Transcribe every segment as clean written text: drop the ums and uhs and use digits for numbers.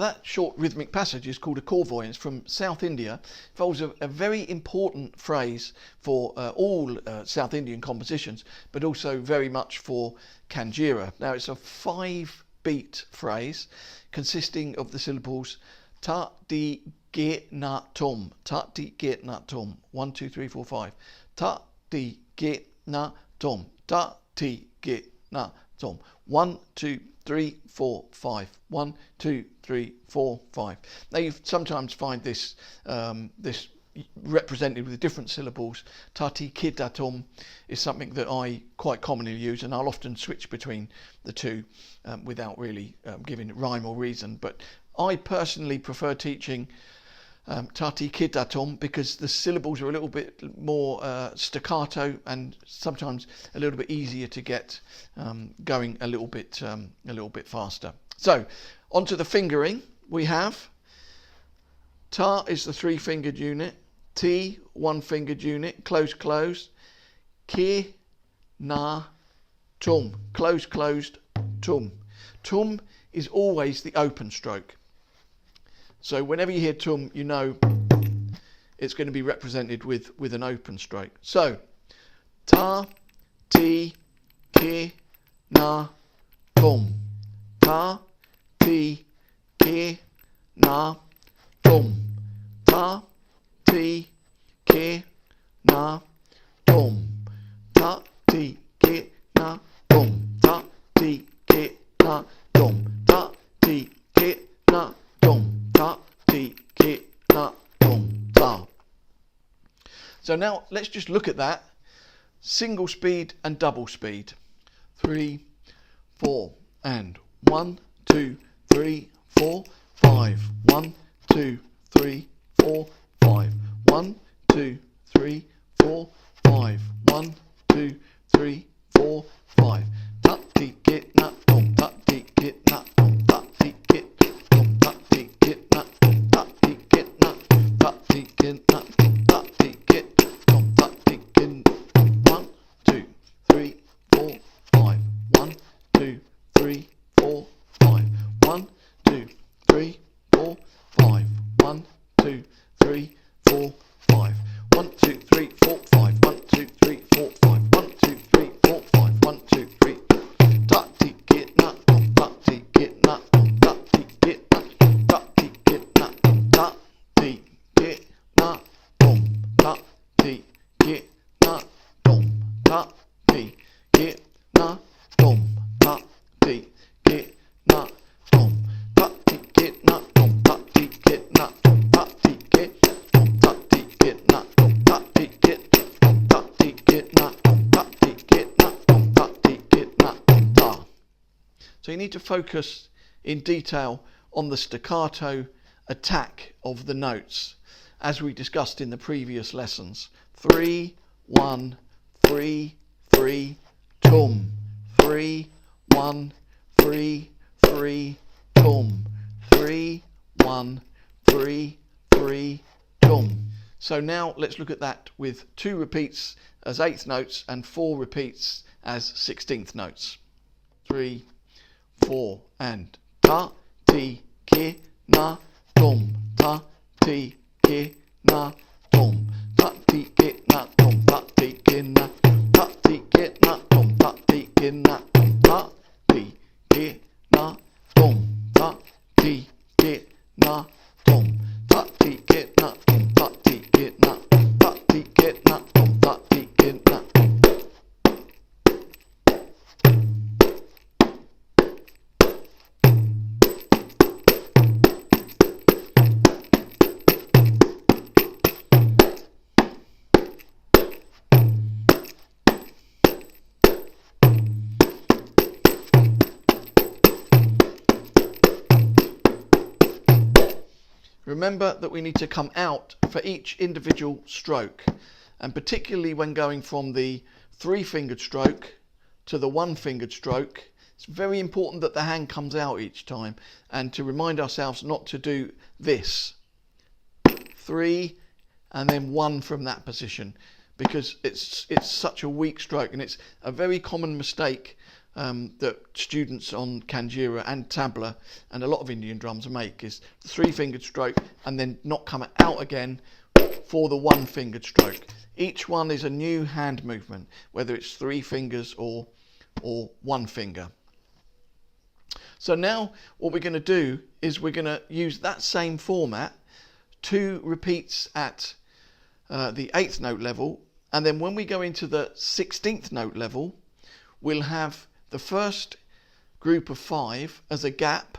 that short rhythmic passage is called a korvoy. It's from South India. It involves a very important phrase for all South Indian compositions, but also very much for Kanjira. Now it's a 5-beat phrase consisting of the syllables ta, di, ge, na, tum. Ta, di, ge, na, tum. 1, 2, 3, 4, 5. Ta, di, ge, na, tum. Ta, ti, ge, na, tum. 1, 2, 3, 4, 5. 1, 2, 3, 4, 5. Now you sometimes find this this represented with different syllables. Tati kidatum is something that I quite commonly use, and I'll often switch between the two without really giving it rhyme or reason. But I personally prefer teaching Tati kidatum because the syllables are a little bit more staccato and sometimes a little bit easier to get going a little bit faster. So onto the fingering. We have ta is the 3-fingered unit, ti 1-fingered unit, closed closed, ki na tum, closed closed, tum. Tum is always the open stroke. So whenever you hear tum, you know it's going to be represented with an open stroke. So ta, ti, ki, na, tum. Ta, ti, ki, na, tum. Ta, ti, ki, na, tum. Ta, ti, ki, na, tum. Ta, ti, ki, na, tum. Ta, ti, ki, na, tum. Ta, ti, ki, na, tum, ta. So now let's just look at that. Single speed and double speed. 3, 4, and 1, 2, 3, 4, 5. 1, 2, 3, 4, 5. 1, 2, 3, 4, 5. 1, 2, 3, 4, 5. Ta ti get na tum, ta ti get na tum, ta ti get tum, ta ti get na tum, ta ti get na tum, ta ti get na tum, ta ti get tum, ta ti get 1, 2, 3, 4, 5. 1, 2, 3, 4, 5. 1, 2, 3, 4, 5. 1, 2, 3, 4, 5. 1, 2, 3, 4, 5. 1, 2, 3, 4, 5. 1, 2, 3, 4, 5. 1, 2, 3. Ta ti get na tum, ta ti get na tum, ta ti get na tum, ta ti get na tum, ta ti get na tum, ta ti get na tum, ta ti get na tum, ta ti get na tum, ta ti get na tum, ta ti get na tum, ta ti get tum, ta ti get na tum, ta ti get tum, ta ti get na tum, ta ti get na tum, ta ti get na tum, ta. So you need to focus in detail on the staccato attack of the notes as we discussed in the previous lessons. 3, 1, 3, 3, tum. 3, 1, 3, 3, tum. 3, 1, 3, 3, tum. So now let's look at that with 2 repeats as 8th notes and 4 repeats as 16th notes. 3, 4, and ta, ti, ki, na, tum. Ta, ti, ki, na, tum. Ta, ti, ki, na, tum. Ta, ti, ki, na, tum. Ta, ti, ki, na, tum. Ta, ti, ki, na, tum. Ta, ti, ki, na, tum. Ta, ti, ki, na, tum. Ta, ti, ki, na, tum. Ta, ti, ki, na, tum. Ta, ti, ki, na, tum. Ta, ti, ki, na, tum. Remember that we need to come out for each individual stroke, and particularly when going from the 3-fingered stroke to the 1-fingered stroke, it's very important that the hand comes out each time, and to remind ourselves not to do this 3 and then 1 from that position, because it's such a weak stroke, and it's a very common mistake that students on Kanjira and tabla and a lot of Indian drums make is the 3-fingered stroke and then not come out again for the 1-fingered stroke. Each one is a new hand movement, whether it's 3 fingers or 1 finger. So now what we're going to do is we're going to use that same format, 2 repeats at the 8th note level, and then when we go into the 16th note level, we'll have the first group of 5 as a gap,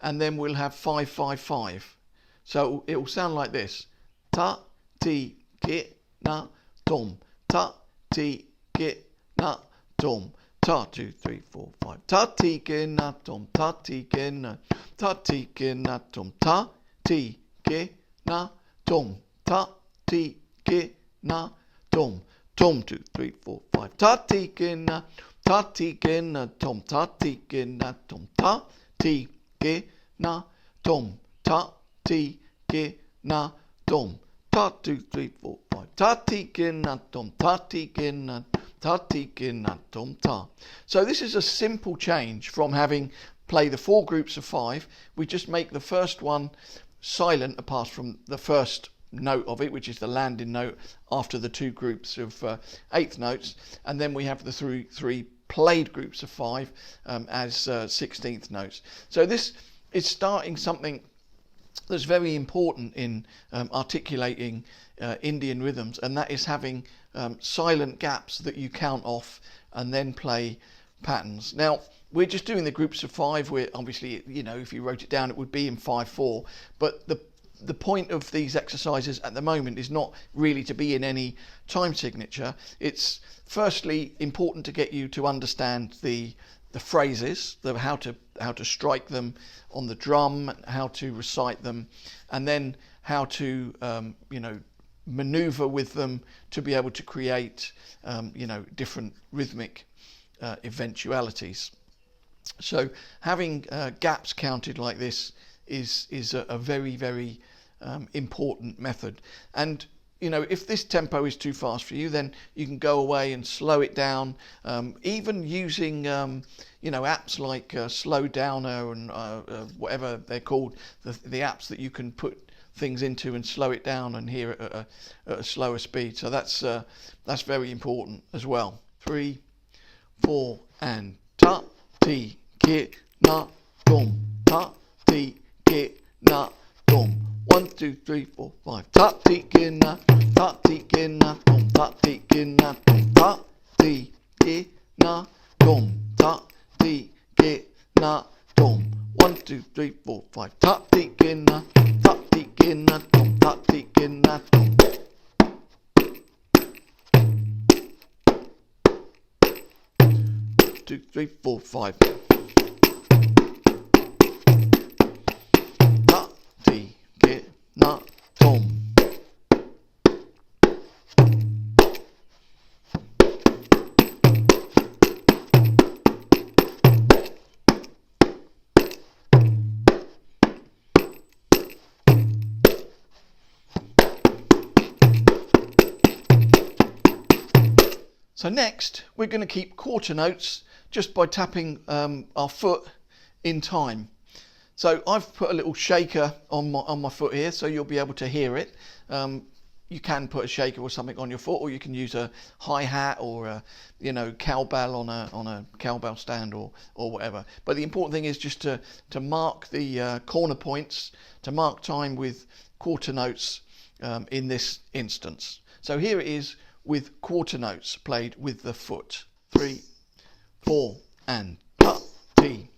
and then we'll have 5, 5, 5. So it will sound like this: ta, ti, ki, na, tom, ta, ti, ki, na, tom, ta, 2, 3, 4, 5, ta, ti, ki, na, tom, ta, ti, ki, na, ta, ti, ki, na, tom, ta, ti, ki, na, tom, ta, ti, ki, na, tom, tom, 2, 3, 4, 5, ta, ti, ki, na, ta, ti, ki, na, tom, ta, ti, ki, na, tom, ta, ti, ki, na, tom, ta, ti, ki, na, tom, ta, 2, 3, 4, 5, ta, ti, ki, na, tom, ta, ti, ki, na, ta, ti, ki, na, tom, ta. So this is a simple change from having play the 4 groups of 5. We just make the first one silent apart from the first note of it, which is the landing note after the 2 groups of 8th notes, and then we have the 3 played groups of 5 as 16th notes. So this is starting something that's very important in articulating Indian rhythms, and that is having silent gaps that you count off and then play patterns. Now we're just doing the groups of 5. We're obviously, you know, if you wrote it down it would be in 5/4, but the point of these exercises at the moment is not really to be in any time signature. It's firstly important to get you to understand the phrases, how to strike them on the drum, how to recite them, and then how to maneuver with them to be able to create different rhythmic eventualities. So having gaps counted like this is a very, very important method. And if this tempo is too fast for you, then you can go away and slow it down, even using apps like Slow Downer and whatever they're called, the apps that you can put things into and slow it down and hear it at a slower speed. So that's very important as well. 3, 4 and ta, ti, ki, na, dom, ta, ti, ki, na, dom. 1, 2, 3, 4, 5. Ta, ti, ki, na, ta, ti, ki, na, dom, ta, ti, ki, na, dom, ta, ti, ki, na, dom, ta, ti, ki, na, dom. 1, 2, 3, 4, 5. Ta, ti, ki, na, ta, ti, ki, na, dom, ta, ti, ki, na, dom. 2, 3, 4, 5. Ta, ti, ki, na, dom. So next, we're going to keep quarter notes just by tapping our foot in time. So I've put a little shaker on my foot here, so you'll be able to hear it. You can put a shaker or something on your foot, or you can use a hi-hat or a cowbell on a cowbell stand or whatever. But the important thing is just to mark the corner points, to mark time with quarter notes in this instance. So here it is with quarter notes played with the foot. 3, 4 and ta, ti.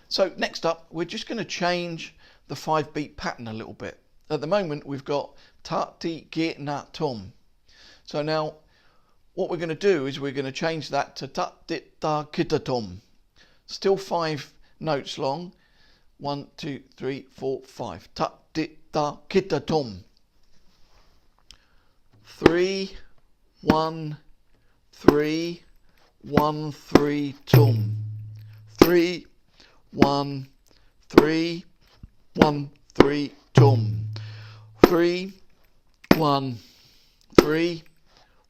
So next up, we're just going to change the 5-beat pattern a little bit. At the moment we've got ta ti ge na tom. So now what we're going to do is we're going to change that to ta ti ta kita tom. Still 5 notes long. 1, 2, 3, 4, 5. Ta ti ta kita tom. 3, 1, 3, 1, 3 tom. 3, 1, 3, 1, 3 tom. 3, 1, 3,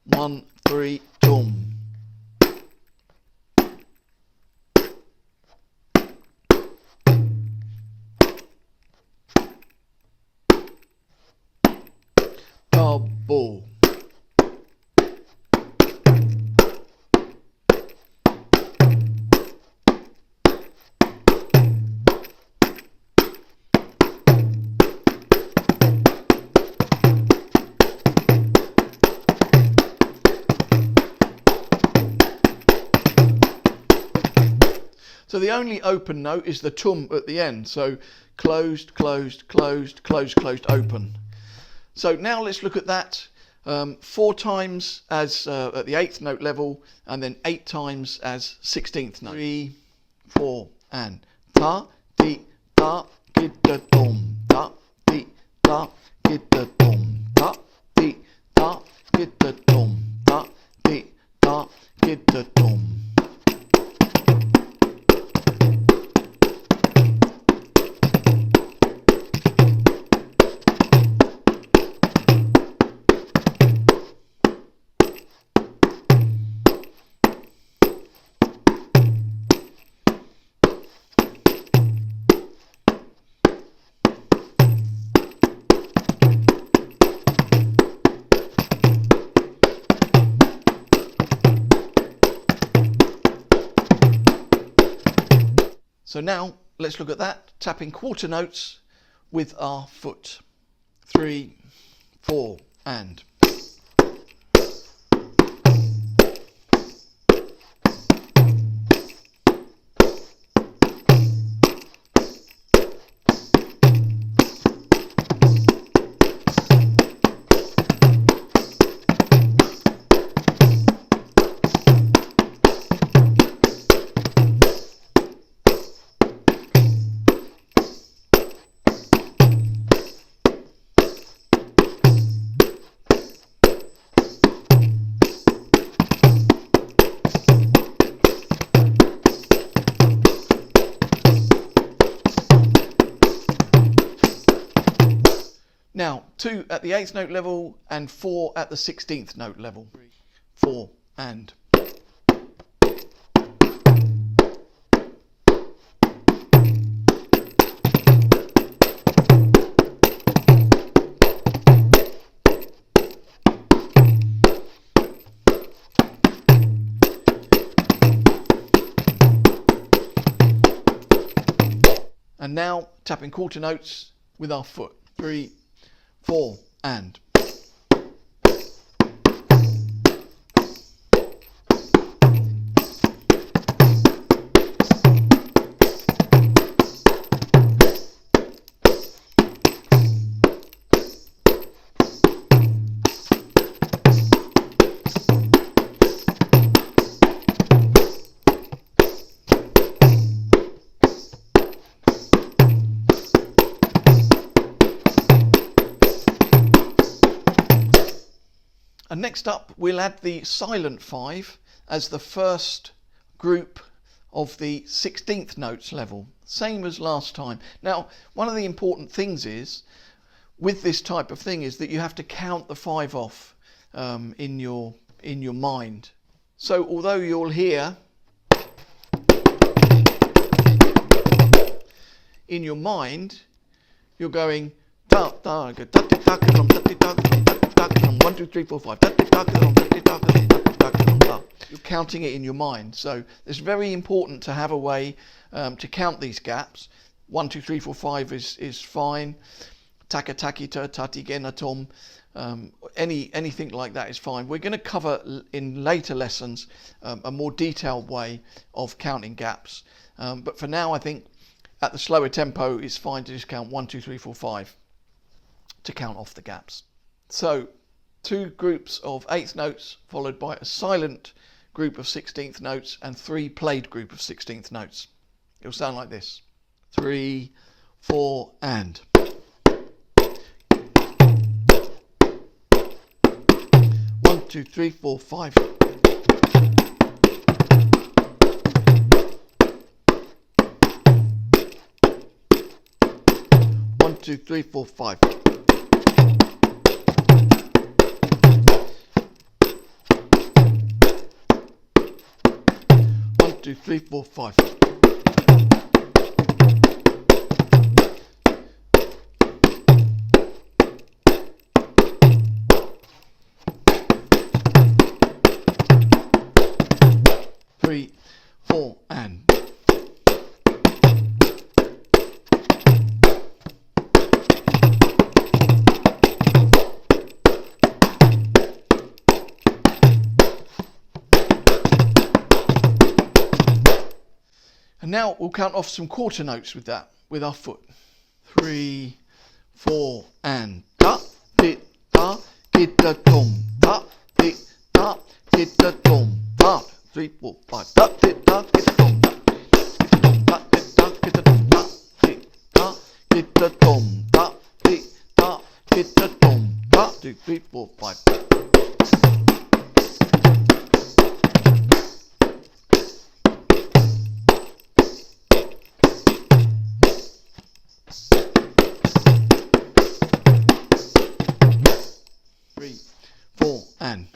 1, 3 tom. Double. So the only open note is the tum at the end. So closed, closed, closed, closed, closed, open. So now let's look at that 4 times as at the 8th note level, and then 8 times as 16th note. 3, 4, and ta ti ta kita tom. Ta ti ta kita tom. Ta ti ta kita tom. Ta ti ta kita tom. So now let's look at that, tapping quarter notes with our foot. 3, 4, and. Now 2 at the 8th note level and 4 at the 16th note level. 3, 4, and. And now tapping quarter notes with our foot. 3, 4, and. And next up, we'll add the silent 5 as the first group of the 16th notes level, same as last time. Now, one of the important things is, with this type of thing, is that you have to count the 5 off in your mind. So although you'll hear in your mind, you're going ta ta ta ta ta ta ta ta 1, 2, 3, 4, 5. You're counting it in your mind. So it's very important to have a way to count these gaps. 1, 2, 3, 4, 5 is fine. Taka takita, tati gena tom. Anything like that is fine. We're going to cover in later lessons a more detailed way of counting gaps. But for now, I think At the slower tempo, it's fine to just count 1, 2, 3, 4, 5 to count off the gaps. So 2 groups of 8th notes followed by a silent group of 16th notes and 3 played group of 16th notes. It'll sound like this: 3, 4, and 1, 2, 3, 4, 5. 1, 2, 3, 4, 5. 1, 2, 3, 4, 5. 3, 4, and 'And now we'll count off some quarter notes with that, with our foot. 3, 4, and da, di, da, get da, dum, da, di, da, get da, dum, da. 3, 4, 5, da, di, da, get da, dum, da, get da, dum, da, di, da, get da, dum, da, di, da, get da, dum, da. 2, 3, 4, 5. 3, 4, and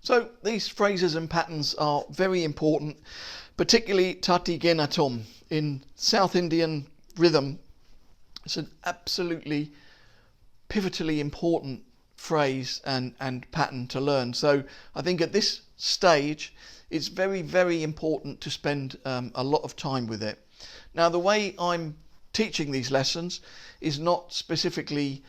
So these phrases and patterns are very important, particularly Tati Genatom in South Indian rhythm. It's an absolutely pivotally important phrase and pattern to learn. So I think at this stage it's very, very important to spend a lot of time with it. Now, the way I'm teaching these lessons is not specifically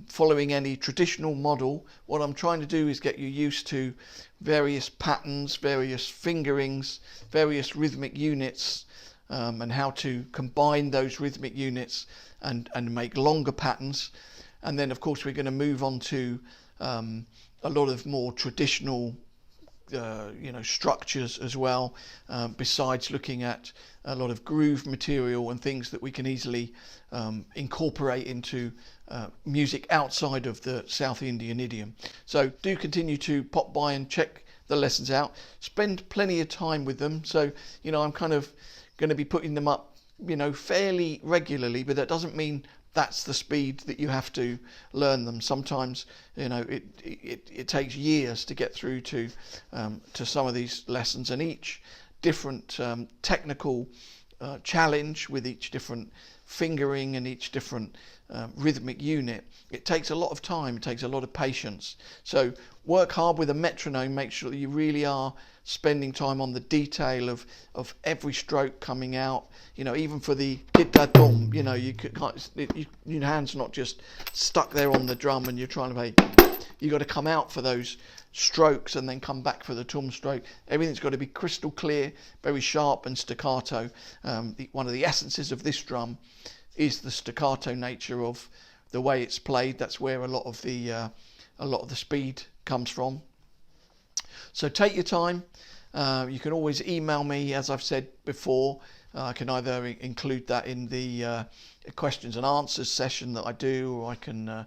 following any traditional model. What I'm trying to do is get you used to various patterns, various fingerings, various rhythmic units, and how to combine those rhythmic units and make longer patterns. And then, of course, we're going to move on to a lot of more traditional structures as well, besides looking at a lot of groove material and things that we can easily incorporate into music outside of the South Indian idiom. So do continue to pop by and check the lessons out. Spend plenty of time with them. So, I'm kind of going to be putting them up, fairly regularly, but that doesn't mean that's the speed that you have to learn them. Sometimes, it takes years to get through to some of these lessons, and each different technical challenge with each different fingering and each different rhythmic unit, it takes a lot of time, it takes a lot of patience. So work hard with a metronome, make sure that you really are spending time on the detail of every stroke coming out, even for the kid-da-dum, your hand's not just stuck there on the drum and you're trying to play. You've got to come out for those strokes and then come back for the tum stroke. Everything's got to be crystal clear, very sharp and staccato. One of the essences of this drum is the staccato nature of the way it's played. That's where a lot of the speed comes from. So take your time. You can always email me, as I've said before. I can either include that in the questions and answers session that I do, or I can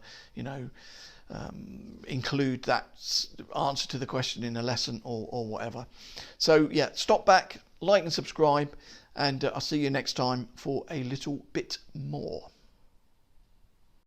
include that answer to the question in a lesson or whatever. So yeah, stop back, like and subscribe, and I'll see you next time for a little bit more.